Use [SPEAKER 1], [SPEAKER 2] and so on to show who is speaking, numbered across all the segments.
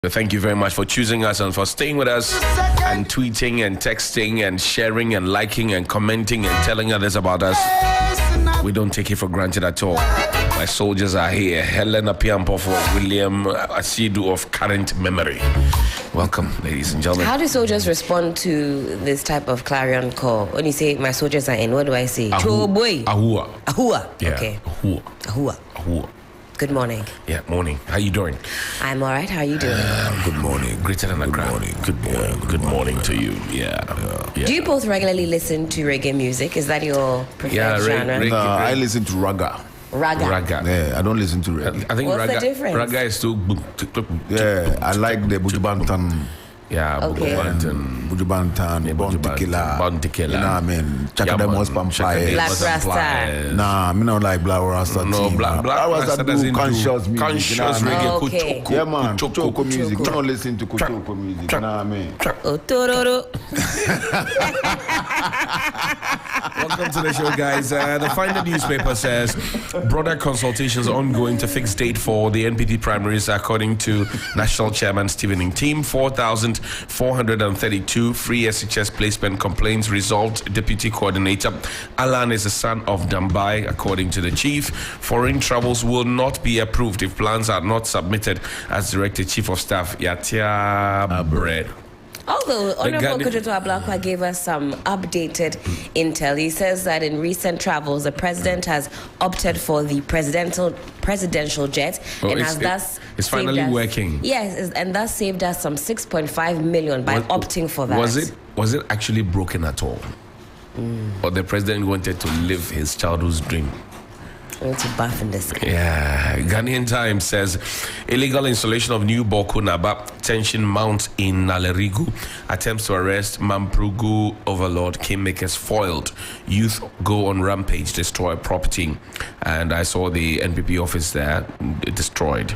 [SPEAKER 1] So thank you very much for choosing us and for staying with us and tweeting and texting and sharing and liking and commenting and telling others about us. We don't take it for granted at all. My soldiers are here. Helen William Asidu of current memory. Welcome, ladies and gentlemen.
[SPEAKER 2] How do soldiers respond to this type of clarion call? When you say my soldiers are in, what do I say? Choboy.
[SPEAKER 1] Ahua.
[SPEAKER 2] Ahua.
[SPEAKER 1] Yeah.
[SPEAKER 2] Okay.
[SPEAKER 1] Ahua.
[SPEAKER 2] Ahua.
[SPEAKER 1] Ahua.
[SPEAKER 2] Good morning.
[SPEAKER 1] Yeah, morning. How you doing?
[SPEAKER 2] I'm all right. How are you doing?
[SPEAKER 1] Good morning. Greater than a crown. Good morning. Good morning to you. Yeah.
[SPEAKER 2] Do you both regularly listen to reggae music? Is that your preferred genre?
[SPEAKER 3] No, I listen to raga.
[SPEAKER 2] Raga.
[SPEAKER 3] Yeah, I don't listen to reggae.
[SPEAKER 1] I think
[SPEAKER 2] What's
[SPEAKER 1] raga,
[SPEAKER 2] the difference?
[SPEAKER 1] raga is too.
[SPEAKER 3] Yeah, I like the Bujubantan.
[SPEAKER 1] Yeah,
[SPEAKER 2] Okay.
[SPEAKER 3] Bujubantan,
[SPEAKER 1] Bontikela.
[SPEAKER 3] You know what I mean? Chakademos Pampaya.
[SPEAKER 2] Black Rasta.
[SPEAKER 3] Nah, me not like Black Rasta.
[SPEAKER 1] No, Black Rasta doesn't do
[SPEAKER 3] conscious music.
[SPEAKER 1] conscious reggae.
[SPEAKER 2] Okay.
[SPEAKER 3] Yeah, man. Kuchoko music. Don't listen to Kuchoko music. You know what I mean?
[SPEAKER 2] Otororo.
[SPEAKER 1] Welcome to the show, guys. The Finder newspaper says broader consultations ongoing to fix date for the NPP primaries, according to National Chairman Stephen Team. 4,432 free SHS placement complaints resolved. Deputy Coordinator Alan is the son of Dambai, according to the chief. Foreign travels will not be approved if plans are not submitted, as directed Chief of Staff Yatia Bread.
[SPEAKER 2] Although Honorable Kojoto Ablakwa gave us some updated intel, he says that in recent travels, the president has opted for the presidential jet and has thus
[SPEAKER 1] it's finally working.
[SPEAKER 2] Yes, and thus saved us some 6.5 million by opting for that.
[SPEAKER 1] Was it actually broken at all? Or the president wanted to live his childhood's dream?
[SPEAKER 2] I want to bath in the sky.
[SPEAKER 1] Yeah, Ghanaian Times says illegal installation of new Boku Naba, tension mounts in Nalerigu, attempts to arrest Mamprugu overlord, kingmakers foiled, youth go on rampage, destroy property, and I saw the NPP office there destroyed.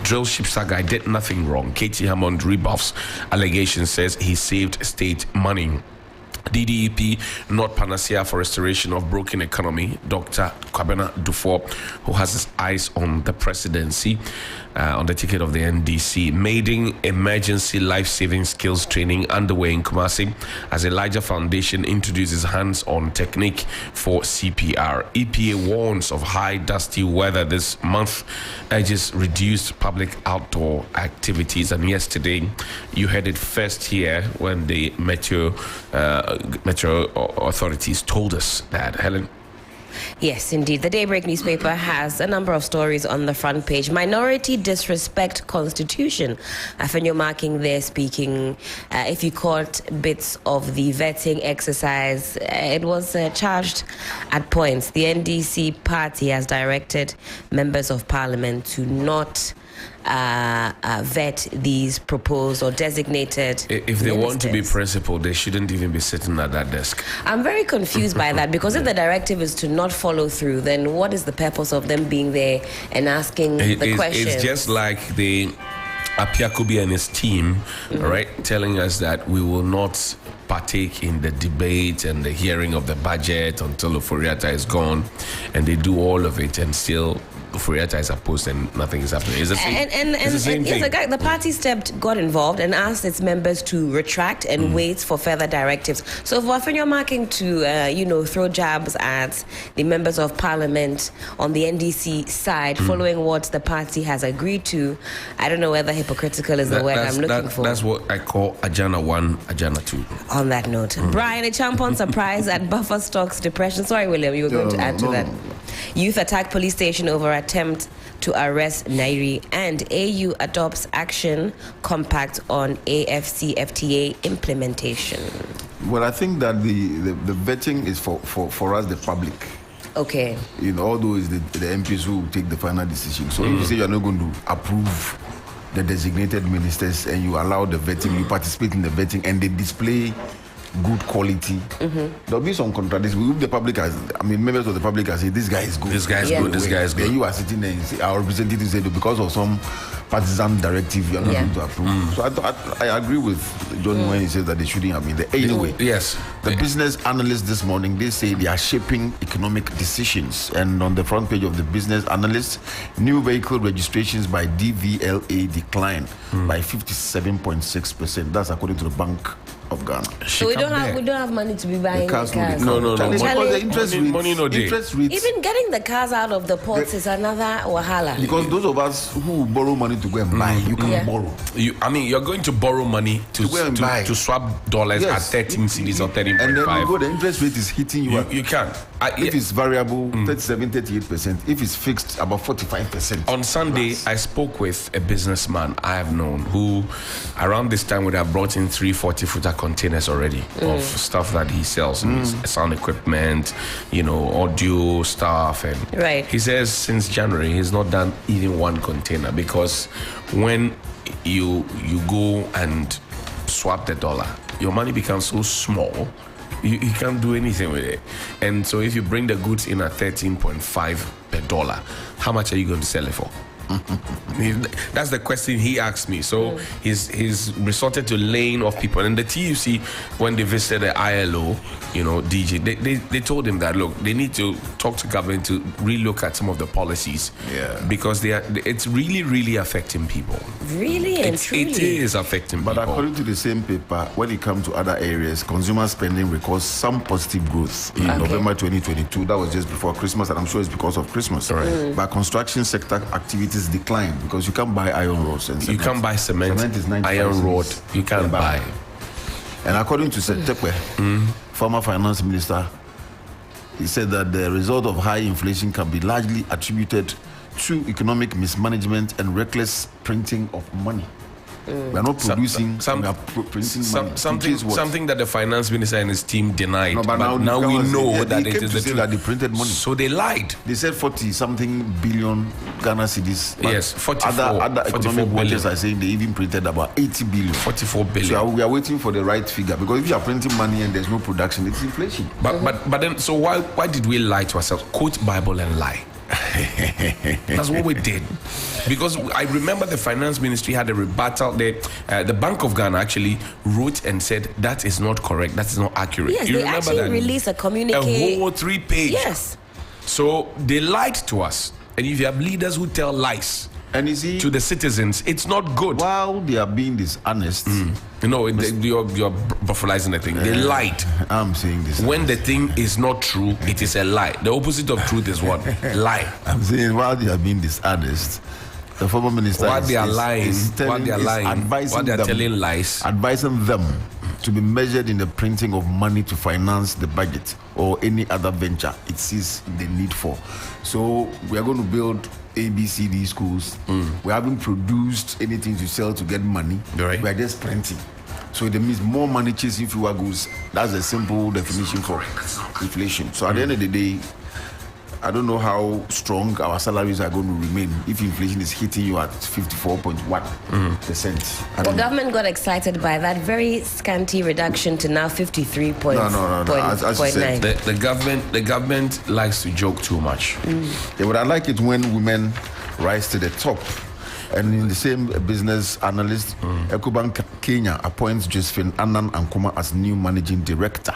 [SPEAKER 1] Drill ship saga did nothing wrong. Katie Hammond rebuffs allegations, says he saved state money. DDEP not panacea for restoration of broken economy. Dr. Kwabena Dufour, who has his eyes on the presidency, on the ticket of the NDC. Maiden emergency life-saving skills training underway in Kumasi as Elijah Foundation introduces hands-on technique for CPR. EPA warns of high dusty weather this month, urges reduced public outdoor activities. And yesterday, you heard it first here when the metro authorities told us that. Helen?
[SPEAKER 2] Yes, indeed. The Daybreak newspaper has a number of stories on the front page. Minority disrespect constitution. Afenyo marking there speaking. If you caught bits of the vetting exercise, it was charged at points. The NDC party has directed members of parliament to not vet these proposed or designated
[SPEAKER 1] if they
[SPEAKER 2] ministers.
[SPEAKER 1] want to be principled, they shouldn't even be sitting at that desk.
[SPEAKER 2] I'm very confused by that, because if the directive is to not follow through, then what is the purpose of them being there and asking the questions?
[SPEAKER 1] It's just like the Apiakubi and his team, right, telling us that we will not partake in the debate and the hearing of the budget until Oforiatta is gone, and they do all of it and still Oforiatta is opposed and nothing is happening. It's the same, it's the same thing.
[SPEAKER 2] Yes, the party got involved and asked its members to retract and wait for further directives. So for Afenyo marking to throw jabs at the members of parliament on the NDC side, following what the party has agreed to, I don't know whether hypocritical is the word I'm looking for.
[SPEAKER 1] That's what I call Ajana 1, Ajana 2.
[SPEAKER 2] On that note, Brian, a champion surprise at buffer stocks depression. Sorry, William, you were going to add to that. Youth attack police station over attempt to arrest Nairi, and AU adopts action compact on AFCFTA implementation.
[SPEAKER 3] Well, I think that the vetting is for us, the public.
[SPEAKER 2] Okay.
[SPEAKER 3] Although it's the MPs who take the final decision. So if you say you're not going to approve the designated ministers and you allow the vetting, you participate in the vetting, and they display good quality. There'll be some contradictions. If the public has, members of the public are saying, this guy is good.
[SPEAKER 1] This guy is good. This guy is good.
[SPEAKER 3] Then you are sitting there and say, our representative said, because of some partisan directive, you are not going to approve. So I agree with John when he says that they shouldn't have been there. Anyway,
[SPEAKER 1] yes.
[SPEAKER 3] The business analysts this morning, they say they are shaping economic decisions. And on the front page of the business analysts, new vehicle registrations by DVLA declined by 57.6%. That's according to the Bank of Ghana.
[SPEAKER 2] So we don't have money to be buying cars.
[SPEAKER 1] No.
[SPEAKER 3] Because the interest rates.
[SPEAKER 2] Even getting the cars out of the ports is another wahala.
[SPEAKER 3] Because those of us who borrow money to go and buy, you can't borrow.
[SPEAKER 1] You're going to borrow money to swap dollars at 13 cedis or 13.5.
[SPEAKER 3] And then you go, the interest rate is hitting you.
[SPEAKER 1] You can.
[SPEAKER 3] If it's variable, 37, 38%. If it's fixed, about 45%.
[SPEAKER 1] On Sunday, I spoke with a businessman I have known who, around this time, would have brought in 340-footer containers already of stuff that he sells, sound equipment, audio stuff, and he says since January he's not done even one container because when you go and swap the dollar, your money becomes so small. You can't do anything with it. And so if you bring the goods in at 13.5 per dollar, how much are you going to sell it for? That's the question he asked me. So he's resorted to laying off people. And the TUC, when they visited the ILO, DG, they told him that, look, they need to talk to government to relook at some of the policies. Because it's really, really affecting people.
[SPEAKER 2] Really and truly.
[SPEAKER 1] It is affecting people.
[SPEAKER 3] But according to the same paper, when it comes to other areas, consumer spending records some positive growth in November 2022. That was just before Christmas, and I'm sure it's because of Christmas. But construction sector activities declined because you can't buy iron rods and cement.
[SPEAKER 1] You can't buy cement.
[SPEAKER 3] Cement is 95
[SPEAKER 1] iron rod. You can't buy.
[SPEAKER 3] And according to Setekwe, former finance minister, he said that the result of high inflation can be largely attributed to economic mismanagement and reckless printing of money. We are not producing, we are printing money.
[SPEAKER 1] Something that the finance minister and his team denied.
[SPEAKER 3] No, but
[SPEAKER 1] now we know that it is the truth.
[SPEAKER 3] That they printed money.
[SPEAKER 1] So they lied.
[SPEAKER 3] They said 40-something billion Ghana cedis.
[SPEAKER 1] Yes, 44.
[SPEAKER 3] Other economic watchers are saying they even printed about 80 billion.
[SPEAKER 1] 44 billion.
[SPEAKER 3] So we are waiting for the right figure because if you are printing money and there's no production, it's inflation.
[SPEAKER 1] But then, so why did we lie to ourselves? Quote Bible and lie. That's what we did, because I remember the finance ministry had a rebuttal. The Bank of Ghana actually wrote and said that is not correct, that is not accurate.
[SPEAKER 2] Yes,
[SPEAKER 1] you
[SPEAKER 2] they
[SPEAKER 1] remember
[SPEAKER 2] actually
[SPEAKER 1] that?
[SPEAKER 2] Released a communique,
[SPEAKER 1] a whole 3-page.
[SPEAKER 2] Yes.
[SPEAKER 1] So they lied to us, and if you have leaders who tell lies
[SPEAKER 3] and you see,
[SPEAKER 1] to the citizens, it's not good.
[SPEAKER 3] While they are being dishonest,
[SPEAKER 1] you're buffalizing the thing. They lied.
[SPEAKER 3] I'm saying this.
[SPEAKER 1] When the thing is not true, it is a lie. The opposite of truth is what? Lie.
[SPEAKER 3] I'm saying while they are being dishonest, the former minister
[SPEAKER 1] while they are lying, telling lies,
[SPEAKER 3] advising them to be measured in the printing of money to finance the budget or any other venture it sees the need for. So we are going to build ABCD schools. We haven't produced anything to sell to get money.
[SPEAKER 1] Right.
[SPEAKER 3] We are just printing. So it means more money chasing fewer goods. That's a simple definition for inflation. So at the end of the day, I don't know how strong our salaries are going to remain if inflation is hitting you at 54.1%.
[SPEAKER 2] The government got excited by that very scanty reduction to now 53.9.
[SPEAKER 3] No. As you said,
[SPEAKER 1] the government likes to joke too much.
[SPEAKER 3] Yeah, but I like it when women rise to the top. And in the same business analyst, EcoBank Kenya appoints Josephine Annan Ankuma as new managing director.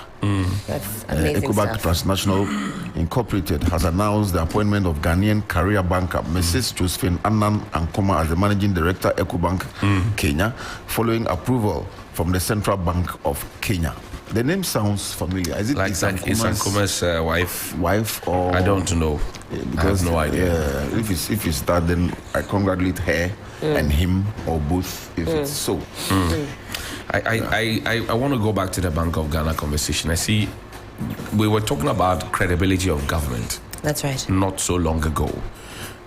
[SPEAKER 2] That's amazing
[SPEAKER 3] EcoBank
[SPEAKER 2] stuff.
[SPEAKER 3] Transnational Incorporated has announced the appointment of Ghanaian career banker Mrs. Josephine Annan Ankuma as the managing director, EcoBank Kenya, following approval from the Central Bank of Kenya. The name sounds familiar. Is it
[SPEAKER 1] Nkuma's
[SPEAKER 3] wife or
[SPEAKER 1] I don't know.
[SPEAKER 3] Because
[SPEAKER 1] I have no idea.
[SPEAKER 3] If it's that, then I congratulate her and him or both if it's so.
[SPEAKER 1] I want to go back to the Bank of Ghana conversation. I see we were talking about credibility of government.
[SPEAKER 2] That's right.
[SPEAKER 1] Not so long ago.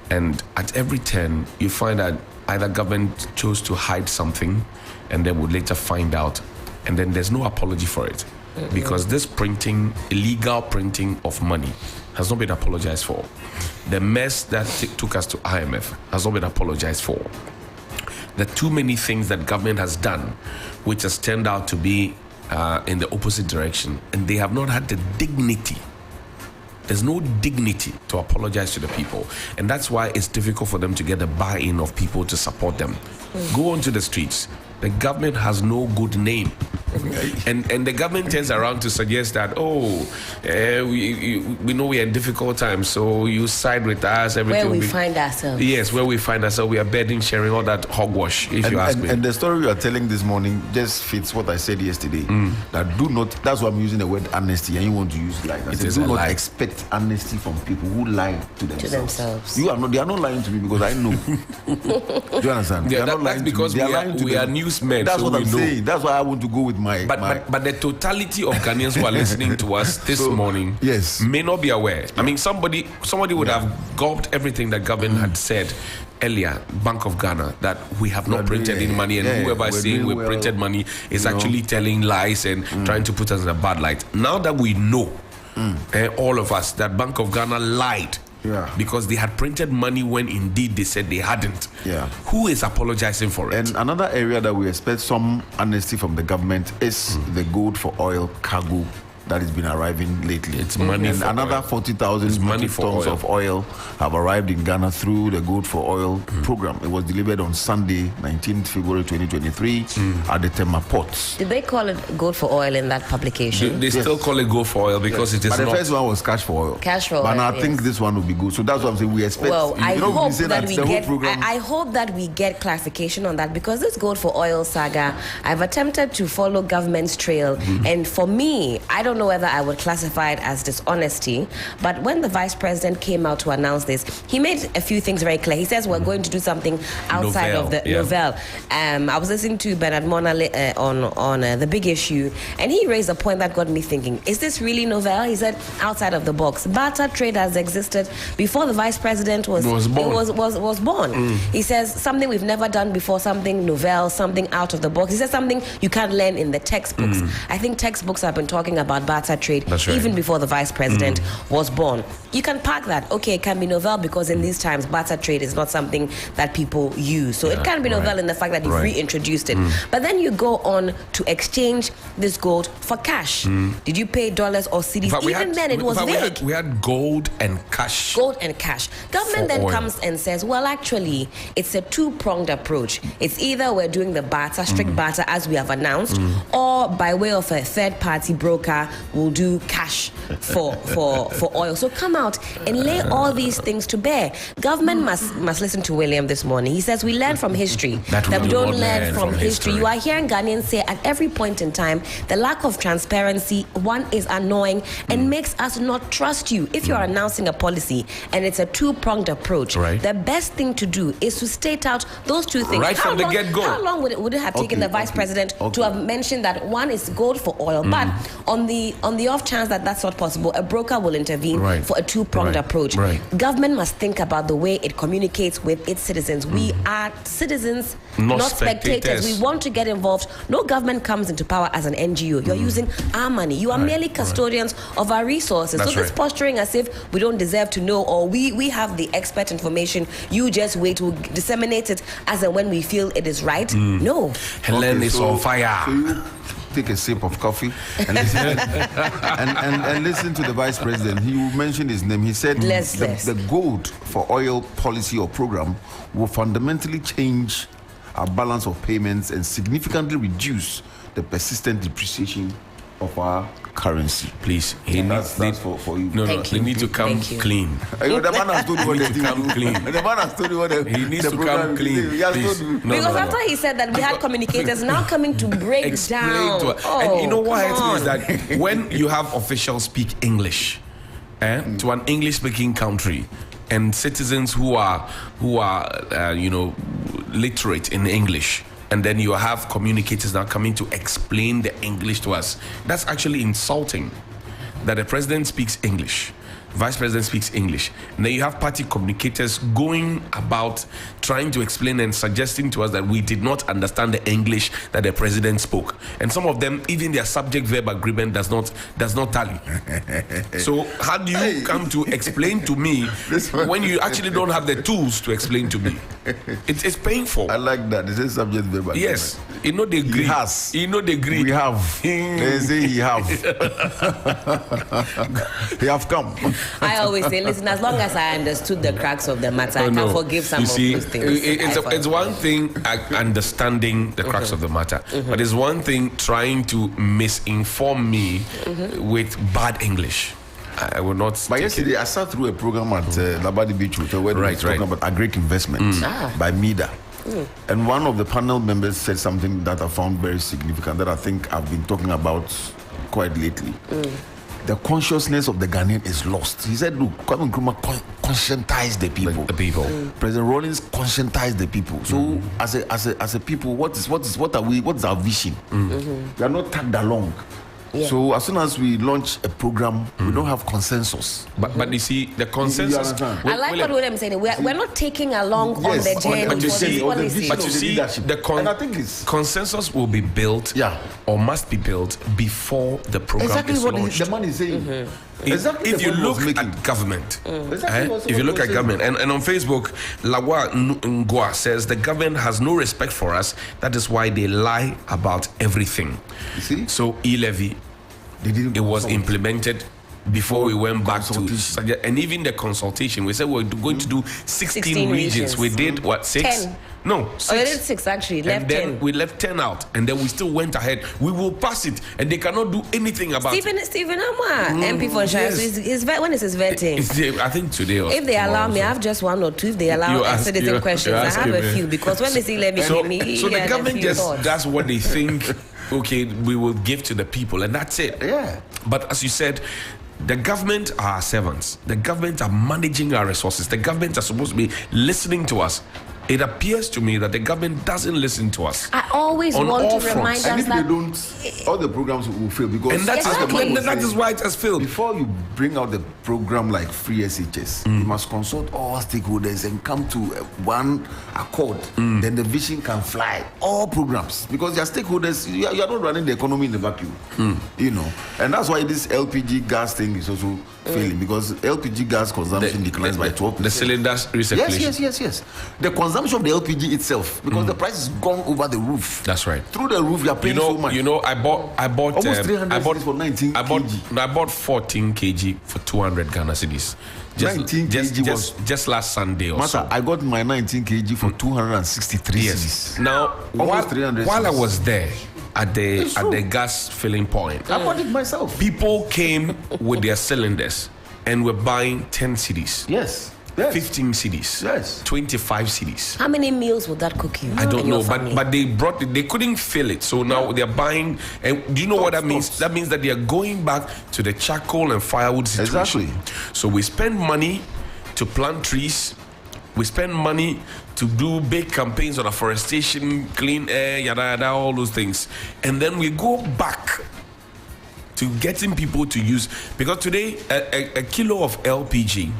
[SPEAKER 1] And at every turn, you find that either government chose to hide something and then would later find out, and then there's no apology for it. Because this illegal printing of money has not been apologized for. The mess that took us to IMF has not been apologized for. The too many things that government has done, which has turned out to be in the opposite direction, and they have not had the dignity. There's no dignity to apologize to the people, and that's why it's difficult for them to get the buy-in of people to support them. Go onto the streets. The government has no good name. And the government turns around to suggest that, we know we are in difficult times, so you side with us. Everything
[SPEAKER 2] where we find ourselves.
[SPEAKER 1] Yes, where we find ourselves. We are bedding, sharing all that hogwash, if you ask me.
[SPEAKER 3] And the story you are telling this morning just fits what I said yesterday. That do not, that's why I'm using the word amnesty, and you want to use like, I said, do not expect amnesty from people who lie to themselves. They are not lying to me because I know. Do you understand?
[SPEAKER 1] Yeah, that's because we are newsmen.
[SPEAKER 3] That's
[SPEAKER 1] so
[SPEAKER 3] what I'm saying. That's why I want to go with my.
[SPEAKER 1] But the totality of Ghanaians who are listening to us this morning may not be aware. I mean, somebody would have gulped everything that government had said earlier, Bank of Ghana, that we have not printed any money, and whoever is saying we printed money is actually telling lies and trying to put us in a bad light. Now that we know, all of us, that Bank of Ghana lied. Because they had printed money when indeed they said they hadn't. Who is apologizing for it?
[SPEAKER 3] And another area that we expect some amnesty from the government is the gold for oil cargo that has been arriving lately.
[SPEAKER 1] It's money
[SPEAKER 3] and
[SPEAKER 1] for
[SPEAKER 3] another
[SPEAKER 1] oil.
[SPEAKER 3] 40,000 metric tons of oil have arrived in Ghana through the Gold for Oil program. It was delivered on Sunday, 19th February 2023 at the Tema ports.
[SPEAKER 2] Did they call it Gold for Oil in that publication?
[SPEAKER 1] They still call it Gold for Oil because it is
[SPEAKER 3] but
[SPEAKER 1] not.
[SPEAKER 3] the first one was Cash for Oil.
[SPEAKER 2] Cash for Oil.
[SPEAKER 3] But I think this one will be good. So that's what I'm saying. We expect.
[SPEAKER 2] Well, I hope that we get clarification on that, because this Gold for Oil saga, I've attempted to follow government's trail, and for me, I don't know whether I would classify it as dishonesty, but when the vice president came out to announce this, he made a few things very clear. He says we're going to do something outside of the Novelle. I was listening to Bernard Mona on The Big Issue, and he raised a point that got me thinking, is this really Novelle? He said outside of the box. Barter trade has existed before the vice president was born. He says something we've never done before, something Novelle, something out of the box. He says something you can't learn in the textbooks. I think textbooks have been talking about barter trade even before the vice president was born. You can park that. Okay, it can be Novelle because in these times barter trade is not something that people use. So it can be Novelle in the fact that you've reintroduced it. But then you go on to exchange this gold for cash. Did you pay dollars or cedis? Then it was vague.
[SPEAKER 1] We had gold and cash.
[SPEAKER 2] Gold and cash. Government then comes and says, well, actually, it's a two-pronged approach. It's either we're doing the barter, strict barter, as we have announced, or by way of a third-party broker, we'll do cash for oil. So come out and lay all these things to bear. Government must listen to William this morning. He says we learn from history, that we don't learn from history. You are hearing Ghanaians say at every point in time, the lack of transparency, one, is annoying and makes us not trust you. If you're announcing a policy and it's a two-pronged approach, the best thing to do is to state out those two things.
[SPEAKER 1] Right from the get-go.
[SPEAKER 2] How long would it have taken the vice president to have mentioned that one is gold for oil, but on the off chance that that's not possible, a broker will intervene for a two-pronged approach. Government must think about the way it communicates with its citizens. We are citizens, not spectators. We want to get involved. No government comes into power as an NGO. You're using our money. You are merely custodians of our resources. So this posturing as if we don't deserve to know, or we have the expert information, you just wait, we'll disseminate it as and when we feel it is right. No.
[SPEAKER 1] Helen is on fire.
[SPEAKER 3] So you take a sip of coffee and listen, and listen to the vice president. He mentioned his name. He said the gold for oil policy or program will fundamentally change our balance of payments and significantly reduce the persistent depreciation of our currency.
[SPEAKER 1] Please,
[SPEAKER 3] that's for you.
[SPEAKER 1] No, they need to come clean.
[SPEAKER 3] The man has told you what they
[SPEAKER 1] come clean.
[SPEAKER 3] The man has told you what
[SPEAKER 1] he needs to come clean.
[SPEAKER 2] Because after he said that we had communicators now coming to break down.
[SPEAKER 1] And you know what is that when you have officials speak English to an English-speaking country, and citizens who are literate in English, and then you have communicators now coming to explain the English to us, that's actually insulting. That the president speaks English, vice president speaks English, and then you have party communicators going about trying to explain and suggesting to us that we did not understand the English that the president spoke, and some of them even their subject verb agreement does not tally. So how do you come to explain to me when you actually don't have the tools to explain to me? It's painful.
[SPEAKER 3] I like that. It's a subject verb.
[SPEAKER 1] Yes. You know they agree.
[SPEAKER 3] He has.
[SPEAKER 1] You know they agree.
[SPEAKER 3] We have. They say he have. He have come.
[SPEAKER 2] I always say, listen, as long as I understood the cracks of the matter, I can forgive some of those things.
[SPEAKER 1] It's one thing understanding the cracks of the matter, but it's one thing trying to misinform me with bad English. I will not.
[SPEAKER 3] But yesterday, I sat through a program at Labadi Beach Hotel where they were talking about agric investment by MIDA. And one of the panel members said something that I found very significant that I think I've been talking about quite lately. The consciousness of the Ghanaian is lost. He said, look, Kwame Nkrumah conscientize the people. President Rawlings conscientize the people. So as a people, what's our vision? We are not tagged along. Yeah. So as soon as we launch a program, we don't have consensus.
[SPEAKER 1] But you see, the consensus.
[SPEAKER 2] I like what William saying. We're not taking along on the journey
[SPEAKER 1] but you see,
[SPEAKER 3] and I think it's
[SPEAKER 1] consensus will be built, or must be built before the program is launched.
[SPEAKER 3] Exactly what the man is saying. Exactly.
[SPEAKER 1] If you look at government, if you look at government, and on Facebook, Lawa Ngwa says the government has no respect for us. That is why they lie about everything.
[SPEAKER 3] You see?
[SPEAKER 1] So e-levy, it was implemented before we went back to, and even the consultation, we said we're going to do 16 regions. We did what, 6?
[SPEAKER 2] 10.
[SPEAKER 1] No, 6.
[SPEAKER 2] Oh, we did 6 actually.
[SPEAKER 1] And then we left 10 out, and then we still went ahead. We will pass it, and they cannot do anything about it.
[SPEAKER 2] Stephen Amma, MP for Insurance, when is his vetting?
[SPEAKER 1] I think today. Or
[SPEAKER 2] if they allow me, I have just one or two. If they allow citizen questions, I have a few, because when they see levy,
[SPEAKER 1] so the government just does what they think. Okay, we will give to the people, and that's it.
[SPEAKER 3] Yeah.
[SPEAKER 1] But as you said, the government are our servants. The government are managing our resources. The government are supposed to be listening to us. It appears to me that the government doesn't listen to us.
[SPEAKER 2] I always want to remind us
[SPEAKER 3] and if
[SPEAKER 2] that
[SPEAKER 3] they don't, all the programs will fail, because
[SPEAKER 1] that is why it has failed.
[SPEAKER 3] Before you bring out the program like free SHS, you must consult all stakeholders and come to one accord. Then the vision can fly. All programs, because your stakeholders, you are not running the economy in the vacuum. You know, and that's why this LPG gas thing is also failing, because LPG gas consumption declines by 12%.
[SPEAKER 1] The cylinders recirculation.
[SPEAKER 3] Yes. The consumption of the LPG itself, because the price has gone over the roof.
[SPEAKER 1] That's right.
[SPEAKER 3] Through the roof, you are paying so much.
[SPEAKER 1] You know, I bought
[SPEAKER 3] almost 300 for 19 kg.
[SPEAKER 1] I bought 14 kg for 200 Ghana cedis.
[SPEAKER 3] 19 kg was
[SPEAKER 1] just last Sunday or so.
[SPEAKER 3] I got my 19 kg for 263 cedis.
[SPEAKER 1] Now, while I was there at the gas filling point,
[SPEAKER 3] I bought it myself.
[SPEAKER 1] People came with their cylinders and were buying 10 cedis.
[SPEAKER 3] Yes.
[SPEAKER 1] 15 cedis.
[SPEAKER 3] Yes.
[SPEAKER 1] 25 cedis.
[SPEAKER 2] How many meals would that cook you?
[SPEAKER 1] I don't know, but they brought it. They couldn't fill it, so now they're buying. And do you know what that means? That means that they are going back to the charcoal and firewood situation.
[SPEAKER 3] Exactly.
[SPEAKER 1] So we spend money to plant trees. We spend money to do big campaigns on afforestation, clean air, yada yada, all those things, and then we go back to getting people to use, because today a kilo of LPG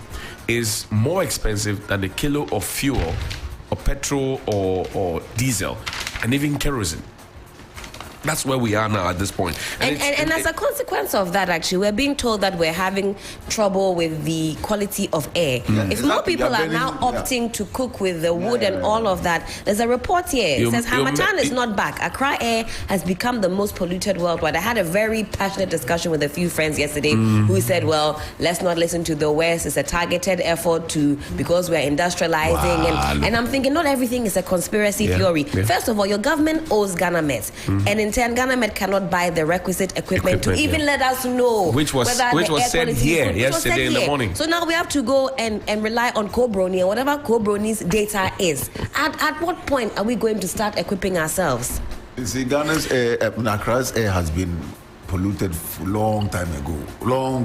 [SPEAKER 1] is more expensive than a kilo of fuel or petrol or diesel and even kerosene. That's where we are now at this point.
[SPEAKER 2] And as a consequence of that, actually, we're being told that we're having trouble with the quality of air. If more people are now opting to cook with the wood and all of that, there's a report here. It says Hamatan is not back. Accra air has become the most polluted worldwide. I had a very passionate discussion with a few friends yesterday who said, well, let's not listen to the West. It's a targeted effort because we're industrializing.
[SPEAKER 1] Wow.
[SPEAKER 2] And I'm thinking not everything is a conspiracy theory. First of all, your government owes Ghana Met. And in turn, Ghana Met cannot buy the requisite equipment to even let us know
[SPEAKER 1] which was said here yesterday in the morning.
[SPEAKER 2] So now we have to go and rely on Co-Brony and whatever Co-Brony's data is. At what point are we going to start equipping ourselves?
[SPEAKER 3] You see, Ghana's air, Accra's air has been polluted for long time ago.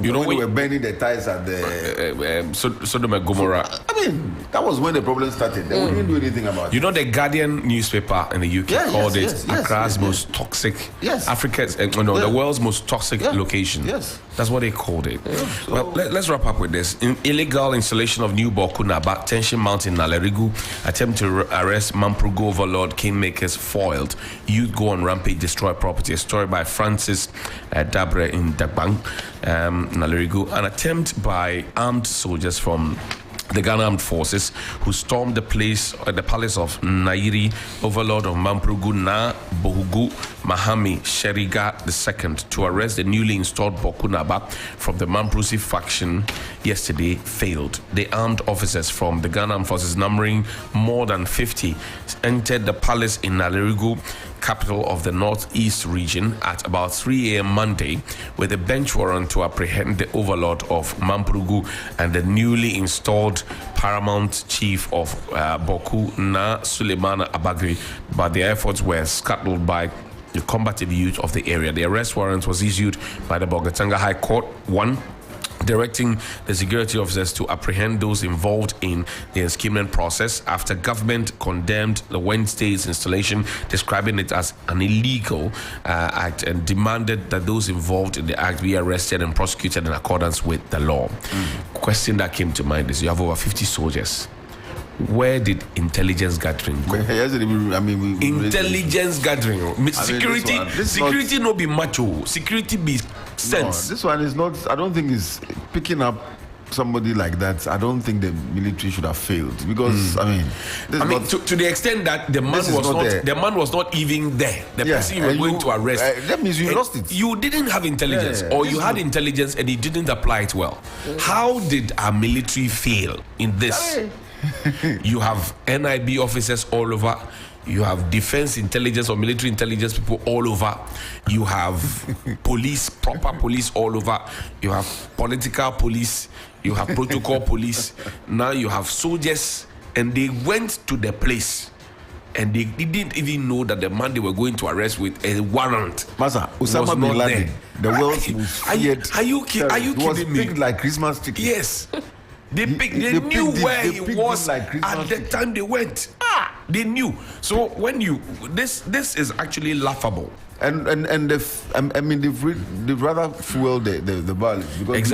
[SPEAKER 3] You know, when we were burning the tires at the
[SPEAKER 1] Sodom and Gomorrah.
[SPEAKER 3] I mean, that was when the problem started. They didn't do anything about it.
[SPEAKER 1] You know, the Guardian newspaper in the UK called it Accra's most toxic, the world's most toxic location.
[SPEAKER 3] Yes.
[SPEAKER 1] That's what they called it. Well, let's wrap up with this. Illegal installation of new Boku Naba, tension mountain Nalerigu, attempt to arrest Mamprugo overlord, kingmakers foiled, youth go on rampage, destroy property. A story by Francis Dabre in Dagbang, Nalerigu. An attempt by armed soldiers from the Ghana Armed Forces, who stormed the palace of Nairi, overlord of Mamprugu Na Bohugu Mahami Sheriga II, to arrest the newly installed Boku Naba from the Mamprusi faction yesterday failed. The armed officers from the Ghana Armed Forces, numbering more than 50, entered the palace in Nalerigu, capital of the northeast region, at about 3 a.m. Monday with a bench warrant to apprehend the overlord of Mamprugu and the newly installed paramount chief of Boku Na Suleimana Abagri, but their efforts were scuttled by the combative youth of the area. The arrest warrant was issued by the Bogatanga High Court, directing the security officers to apprehend those involved in the enslavement process after government condemned the Wednesday's installation, describing it as an illegal act, and demanded that those involved in the act be arrested and prosecuted in accordance with the law. Question that came to mind is, you have over 50 soldiers. Where did intelligence gathering go? Intelligence gathering. Security no be macho. Security be sense.
[SPEAKER 3] No, this one is not. I don't think it's picking up somebody like that. I don't think the military should have failed, because
[SPEAKER 1] to the extent that the man was not even there. The person you were going to arrest.
[SPEAKER 3] That means you lost it.
[SPEAKER 1] You didn't have intelligence, or you had intelligence and you didn't apply it well. How did our military fail in this? You have NIB officers all over. You have defense intelligence or military intelligence people all over. You have police, proper police all over. You have political police. You have protocol police. Now you have soldiers, and they went to the place, and they didn't even know that the man they were going to arrest with a warrant.
[SPEAKER 3] Masa, Osama bin Laden, the world's most feared.
[SPEAKER 1] Are you kidding me?
[SPEAKER 3] Was picked like Christmas chicken.
[SPEAKER 1] Yes. They knew where he was at the time they went. They knew. So when this is actually laughable.
[SPEAKER 3] And they've rather fueled the violence, because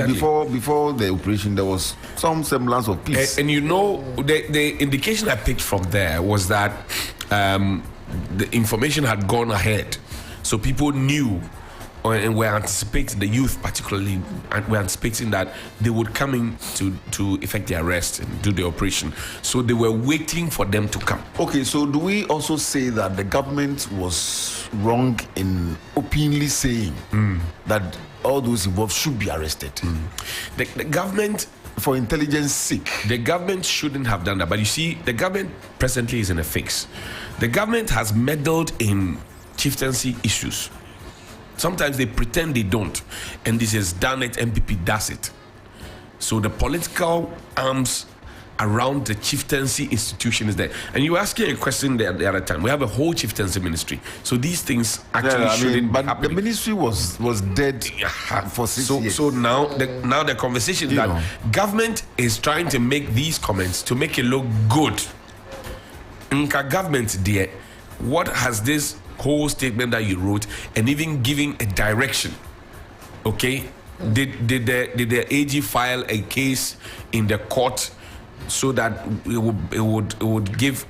[SPEAKER 3] before the operation there was some semblance of peace.
[SPEAKER 1] And the indication I picked from there was that the information had gone ahead, so people knew. And we're anticipating, the youth particularly, and we're anticipating that they would come in to effect the arrest and do the operation. So they were waiting for them to come.
[SPEAKER 3] Okay, so do we also say that the government was wrong in openly saying that all those involved should be arrested?
[SPEAKER 1] The government,
[SPEAKER 3] for intelligence sake,
[SPEAKER 1] the government shouldn't have done that. But you see, the government presently is in a fix. The government has meddled in chieftaincy issues. Sometimes they pretend they don't, and this is done it, MPP does it. So the political arms around the chieftaincy institution is there. And you were asking a question the other time. We have a whole chieftaincy ministry. So these things actually shouldn't
[SPEAKER 3] but
[SPEAKER 1] happen.
[SPEAKER 3] The ministry was dead for 6 years.
[SPEAKER 1] So now the conversation is that government is trying to make these comments to make it look good. Nka government, dear, what has this whole statement that you wrote, and even giving a direction, okay? Did the AG file a case in the court so that it would give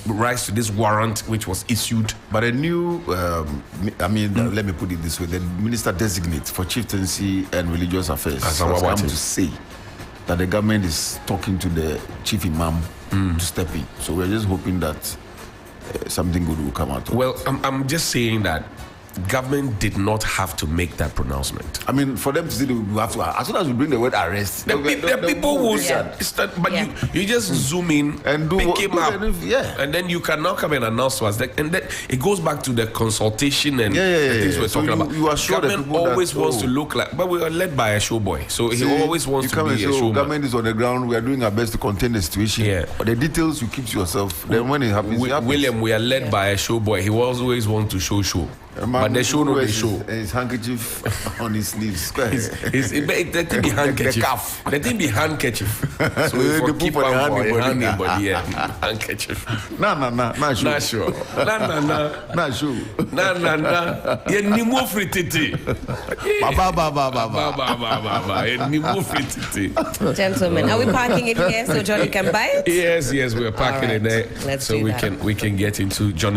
[SPEAKER 1] rise to this warrant which was issued?
[SPEAKER 3] But a new, let me put it this way: the minister designate for chieftaincy and religious affairs has come to say that the government is talking to the chief imam to step in. So we're just hoping that something good will come out.
[SPEAKER 1] Well, I'm just saying that government did not have to make that pronouncement.
[SPEAKER 3] I mean, for them to say we have to, as soon as we bring the word arrest,
[SPEAKER 1] the people will start. But you just zoom in and pick him up, and then you can now come and announce to us that, and then it goes back to the consultation and the things we're talking about.
[SPEAKER 3] You are sure
[SPEAKER 1] government always wants to look like, but we are led by a showboy, so he always wants to be a showman.
[SPEAKER 3] Government is on the ground. We are doing our best to contain the situation. Yeah. But the details you keep to yourself. Then when it happens,
[SPEAKER 1] William, we are led by a showboy. He always wants to show. But they show no, they show.
[SPEAKER 3] His handkerchief on his sleeves.
[SPEAKER 1] The thing be handkerchief. The thing be handkerchief. So we keep on handbody, handkerchief.
[SPEAKER 3] Not sure. Not sure.
[SPEAKER 1] You need more frititi.
[SPEAKER 2] Gentlemen, are we parking it here so Johnnie can buy it?
[SPEAKER 1] Yes, we are parking it there.
[SPEAKER 2] Let's
[SPEAKER 1] so we can get into Johnnie.